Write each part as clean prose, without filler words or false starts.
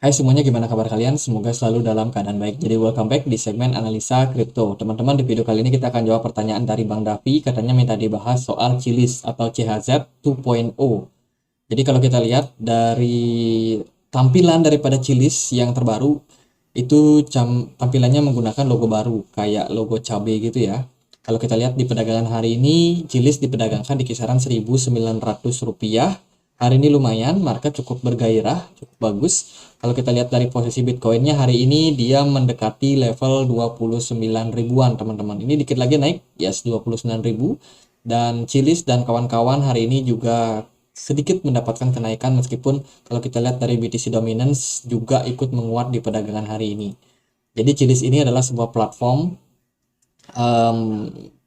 Hai semuanya, gimana kabar kalian? Semoga selalu dalam keadaan baik. Jadi welcome back di segmen analisa kripto. Teman-teman, di video kali ini kita akan jawab pertanyaan dari Bang Davi. Katanya minta dibahas soal Chiliz atau CHZ 2.0. Jadi kalau kita lihat dari tampilan daripada Chiliz yang terbaru, itu tampilannya menggunakan logo baru, kayak logo cabai gitu ya. Kalau kita lihat di perdagangan hari ini, Chiliz diperdagangkan di kisaran Rp1.900. Hari ini lumayan, market cukup bergairah, cukup bagus. Kalau kita lihat dari posisi Bitcoinnya hari ini dia mendekati level 29 ribuan, teman-teman. Ini dikit lagi naik, yes, 29 ribu. Dan Chiliz dan kawan-kawan hari ini juga sedikit mendapatkan kenaikan, meskipun kalau kita lihat dari BTC Dominance juga ikut menguat di perdagangan hari ini. Jadi Chiliz ini adalah sebuah platform,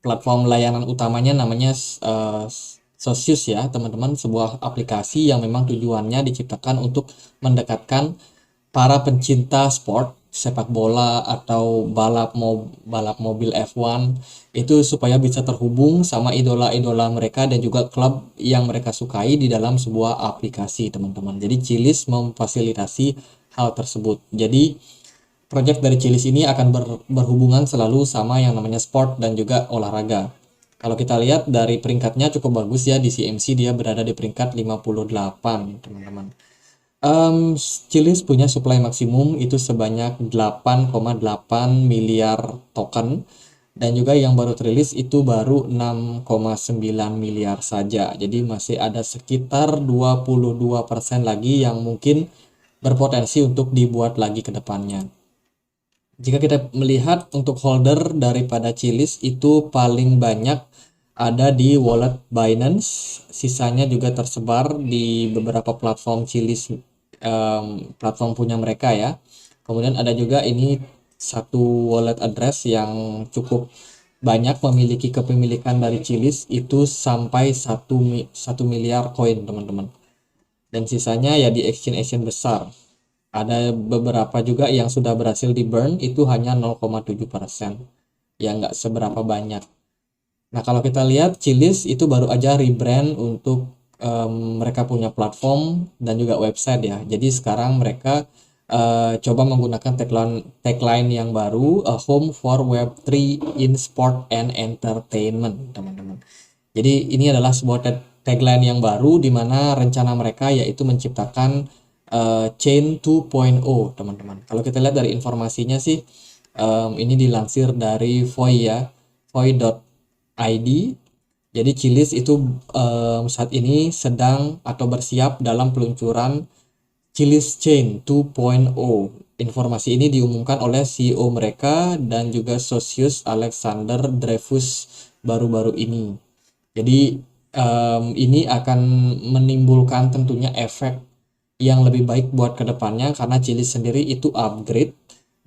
platform layanan utamanya namanya Socius ya teman-teman, sebuah aplikasi yang memang tujuannya diciptakan untuk mendekatkan para pencinta sport sepak bola atau balap mobil F1 itu supaya bisa terhubung sama idola-idola mereka dan juga klub yang mereka sukai di dalam sebuah aplikasi, teman-teman. Jadi Chiliz memfasilitasi hal tersebut. Jadi project dari Chiliz ini akan berhubungan selalu sama yang namanya sport dan juga olahraga. Kalau kita lihat dari peringkatnya cukup bagus ya, di CMC dia berada di peringkat 58, teman-teman. Chiliz punya supply maksimum itu sebanyak 8,8 miliar token, dan juga yang baru terilis itu baru 6,9 miliar saja. Jadi masih ada sekitar 22% lagi yang mungkin berpotensi untuk dibuat lagi ke depannya. Jika kita melihat untuk holder daripada Chiliz itu paling banyak ada di wallet Binance, sisanya juga tersebar di beberapa platform Chiliz, platform punya mereka ya. Kemudian ada juga ini satu wallet address yang cukup banyak memiliki kepemilikan dari Chiliz, itu sampai 1 miliar koin, teman-teman. Dan sisanya ya di exchange-exchange besar. Ada beberapa juga yang sudah berhasil di burn, itu hanya 0,7%, ya nggak seberapa banyak. Nah kalau kita lihat Chiliz itu baru aja rebrand untuk mereka punya platform dan juga website ya. Jadi sekarang mereka coba menggunakan tagline yang baru, a home for Web3 in sport and entertainment, teman-teman. Jadi ini adalah sebuah tagline yang baru di mana rencana mereka yaitu menciptakan Chain 2.0, teman-teman. Kalau kita lihat dari informasinya sih, ini dilansir dari Foy ya, foy.id. Jadi Chiliz itu saat ini sedang atau bersiap dalam peluncuran Chiliz Chain 2.0. Informasi ini diumumkan oleh CEO mereka dan juga Socius Alexander Dreyfus baru-baru ini. Jadi ini akan menimbulkan tentunya efek yang lebih baik buat kedepannya, karena Chiliz sendiri itu upgrade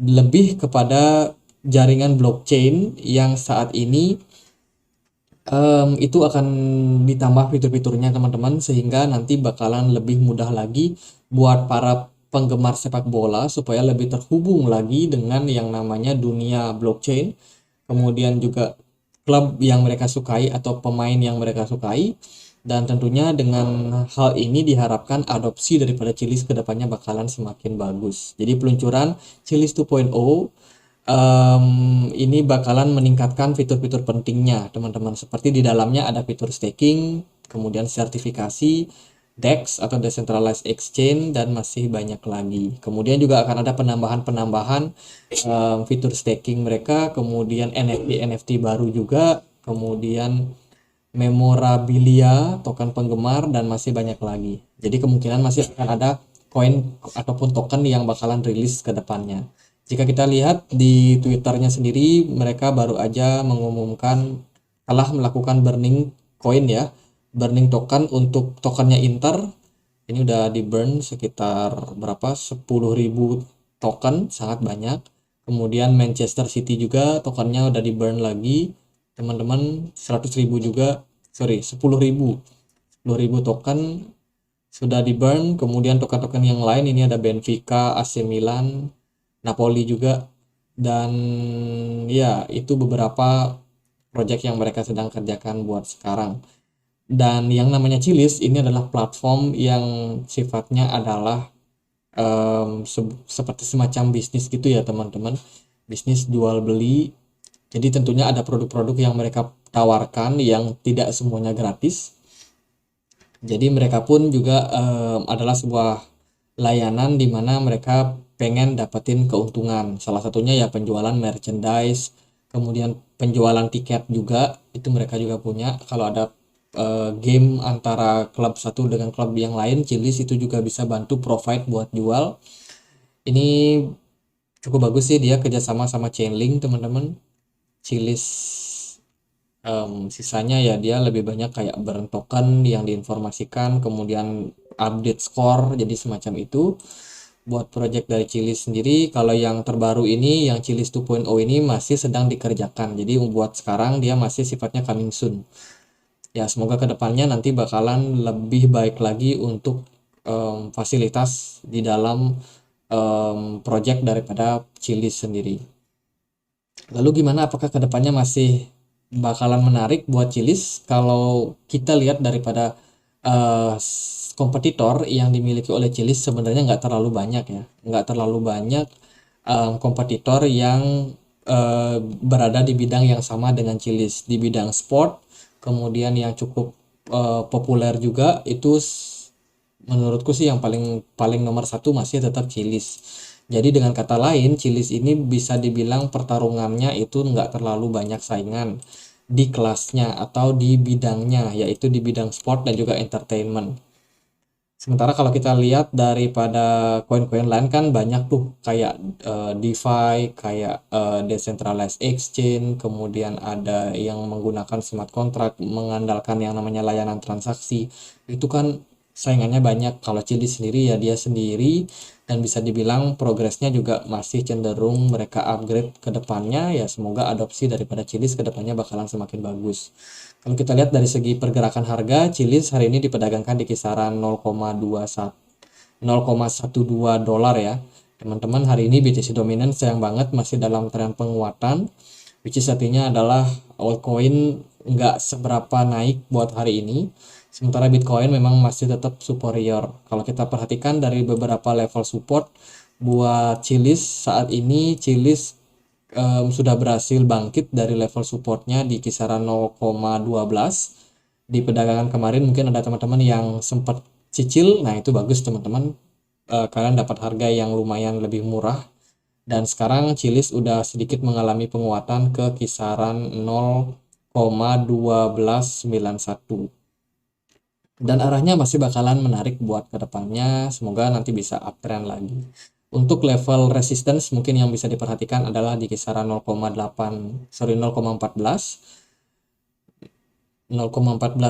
lebih kepada jaringan blockchain yang saat ini itu akan ditambah fitur-fiturnya, teman-teman, sehingga nanti bakalan lebih mudah lagi buat para penggemar sepak bola supaya lebih terhubung lagi dengan yang namanya dunia blockchain. Kemudian juga klub yang mereka sukai atau pemain yang mereka sukai, dan tentunya dengan hal ini diharapkan adopsi daripada Chiliz kedepannya bakalan semakin bagus. Jadi peluncuran Chiliz 2.0 ini bakalan meningkatkan fitur-fitur pentingnya, teman-teman. Seperti di dalamnya ada fitur staking, kemudian sertifikasi, DEX atau Decentralized Exchange, dan masih banyak lagi. Kemudian juga akan ada penambahan-penambahan fitur staking mereka, kemudian NFT baru juga, kemudian memorabilia, token penggemar, dan masih banyak lagi. Jadi kemungkinan masih akan ada koin ataupun token yang bakalan rilis ke depannya. Jika kita lihat di Twitternya sendiri, mereka baru aja mengumumkan telah melakukan burning koin ya, burning token untuk tokennya Inter. Ini udah di burn sekitar berapa, 10.000 token, sangat banyak. Kemudian Manchester City juga tokennya udah di burn lagi, teman-teman, 100.000 juga, sorry, 10.000 token sudah di burn. Kemudian token-token yang lain ini ada Benfica, AC Milan, Napoli juga, dan ya itu beberapa project yang mereka sedang kerjakan buat sekarang. Dan yang namanya Chiliz ini adalah platform yang sifatnya adalah seperti semacam bisnis gitu ya teman-teman, bisnis jual beli. Jadi tentunya ada produk-produk yang mereka tawarkan yang tidak semuanya gratis. Jadi mereka pun juga adalah sebuah layanan di mana mereka pengen dapetin keuntungan. Salah satunya ya penjualan merchandise, kemudian penjualan tiket juga itu mereka juga punya. Kalau ada game antara klub satu dengan klub yang lain, Chili's itu juga bisa bantu provide buat jual. Ini cukup bagus sih, dia kerjasama sama Chainlink teman-teman. Chili's sisanya ya dia lebih banyak kayak burn token yang diinformasikan, kemudian update score, jadi semacam itu buat project dari Chili's sendiri. Kalau yang terbaru ini, yang Chili's 2.0 ini masih sedang dikerjakan, jadi buat sekarang dia masih sifatnya coming soon ya. Semoga kedepannya nanti bakalan lebih baik lagi untuk fasilitas di dalam project daripada Chili's sendiri. Lalu gimana, apakah kedepannya masih bakalan menarik buat Chili's? Kalau kita lihat daripada kompetitor yang dimiliki oleh Chili's sebenarnya nggak terlalu banyak ya, nggak terlalu banyak kompetitor yang berada di bidang yang sama dengan Chili's, di bidang sport. Kemudian yang cukup populer juga itu menurutku sih yang paling paling nomor satu masih tetap Chili's. Jadi dengan kata lain, Chili's ini bisa dibilang pertarungannya itu nggak terlalu banyak saingan di kelasnya atau di bidangnya, yaitu di bidang sport dan juga entertainment. Sementara kalau kita lihat daripada koin-koin lain kan banyak tuh kayak DeFi, kayak decentralized exchange, kemudian ada yang menggunakan smart contract, mengandalkan yang namanya layanan transaksi. Itu kan saingannya banyak. Kalau Chili sendiri ya dia sendiri, dan bisa dibilang progresnya juga masih cenderung mereka upgrade ke depannya ya. Semoga adopsi daripada Chili's ke depannya bakalan semakin bagus. Kalau kita lihat dari segi pergerakan harga, Chili's hari ini diperdagangkan di kisaran 0,12 dolar ya. Teman-teman, hari ini BTC dominan sayang banget masih dalam tren penguatan, which is artinya adalah altcoin nggak seberapa naik buat hari ini. Sementara Bitcoin memang masih tetap superior. Kalau kita perhatikan dari beberapa level support buat Chili's saat ini, Chili's sudah berhasil bangkit dari level supportnya di kisaran 0,12 di perdagangan kemarin. Mungkin ada teman-teman yang sempat cicil, nah itu bagus teman-teman. Kalian dapat harga yang lumayan lebih murah, dan sekarang Chili's udah sedikit mengalami penguatan ke kisaran 0,1291 dan arahnya masih bakalan menarik buat kedepannya. Semoga nanti bisa uptrend lagi. Untuk level resistance mungkin yang bisa diperhatikan adalah di kisaran 0,14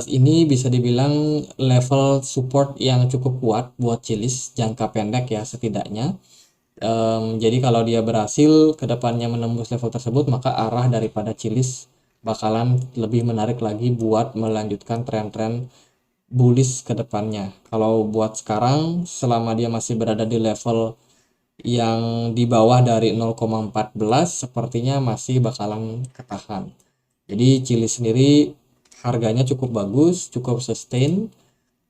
ini bisa dibilang level support yang cukup kuat buat Chili's jangka pendek ya setidaknya. Jadi kalau dia berhasil kedepannya menembus level tersebut, maka arah daripada Chili's bakalan lebih menarik lagi buat melanjutkan tren-tren bullish ke depannya. Kalau buat sekarang, selama dia masih berada di level yang di bawah dari 0,14, sepertinya masih bakalan ketahan. Jadi Chili sendiri harganya cukup bagus, cukup sustain.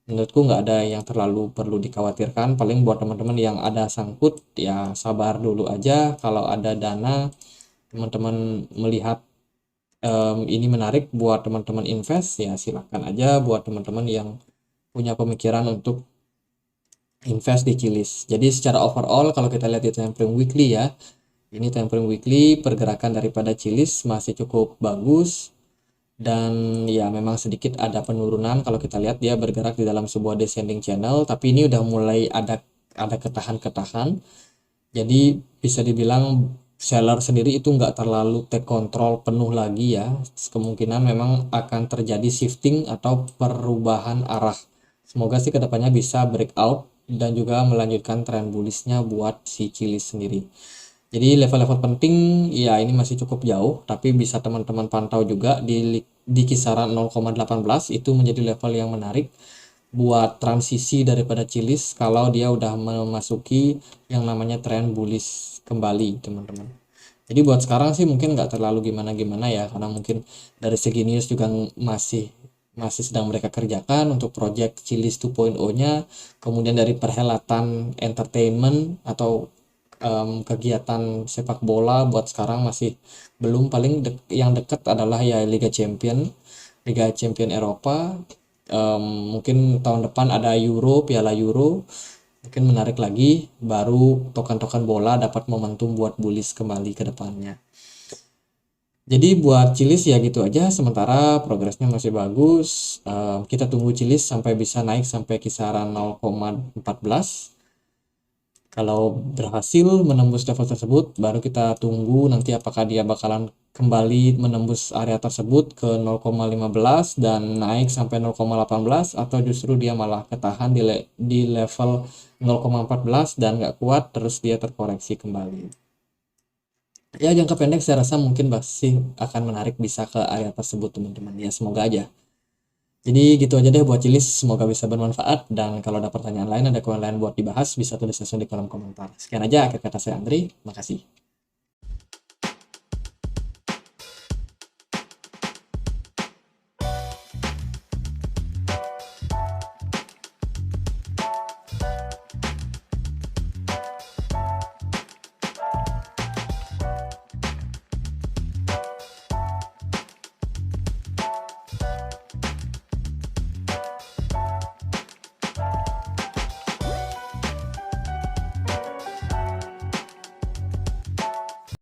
Menurutku nggak ada yang terlalu perlu dikhawatirkan. Paling buat teman-teman yang ada sangkut, ya sabar dulu aja. Kalau ada dana, teman-teman melihat ini menarik buat teman-teman invest, ya silakan aja buat teman-teman yang punya pemikiran untuk invest di Chili's. Jadi secara overall kalau kita lihat di time frame weekly ya, ini time frame weekly pergerakan daripada Chili's masih cukup bagus, dan ya memang sedikit ada penurunan. Kalau kita lihat dia bergerak di dalam sebuah descending channel, tapi ini udah mulai ada ketahan-ketahan. Jadi bisa dibilang seller sendiri itu nggak terlalu take control penuh lagi ya. Kemungkinan memang akan terjadi shifting atau perubahan arah. Semoga sih kedepannya bisa breakout dan juga melanjutkan tren bullishnya buat si Chili's sendiri. Jadi level-level penting ya ini masih cukup jauh, tapi bisa teman-teman pantau juga di kisaran 0,18 itu menjadi level yang menarik buat transisi daripada Chili's kalau dia udah memasuki yang namanya tren bullish kembali teman-teman. Jadi buat sekarang sih mungkin nggak terlalu gimana-gimana ya, karena mungkin dari segi news juga masih masih sedang mereka kerjakan untuk project Chillies 2.0-nya. Kemudian dari perhelatan entertainment atau kegiatan sepak bola buat sekarang masih belum. Paling yang dekat adalah ya Liga Champion Eropa. Mungkin tahun depan ada Piala Euro, mungkin menarik lagi, baru token-token bola dapat momentum buat bullish kembali ke depannya. Jadi buat Chillies ya gitu aja, sementara progresnya masih bagus. Kita tunggu Chillies sampai bisa naik sampai kisaran 0,14. Kalau berhasil menembus level tersebut, baru kita tunggu nanti apakah dia bakalan kembali menembus area tersebut ke 0,15 dan naik sampai 0,18, atau justru dia malah ketahan di level 0,14 dan nggak kuat, terus dia terkoreksi kembali. Ya jangka pendek saya rasa mungkin masih akan menarik bisa ke area tersebut teman-teman. Ya semoga aja. Jadi gitu aja deh buat Cilis, semoga bisa bermanfaat, dan kalau ada pertanyaan lain, ada komentar lain buat dibahas, bisa tulis langsung di kolom komentar. Sekian aja akhir kata saya Andri, makasih.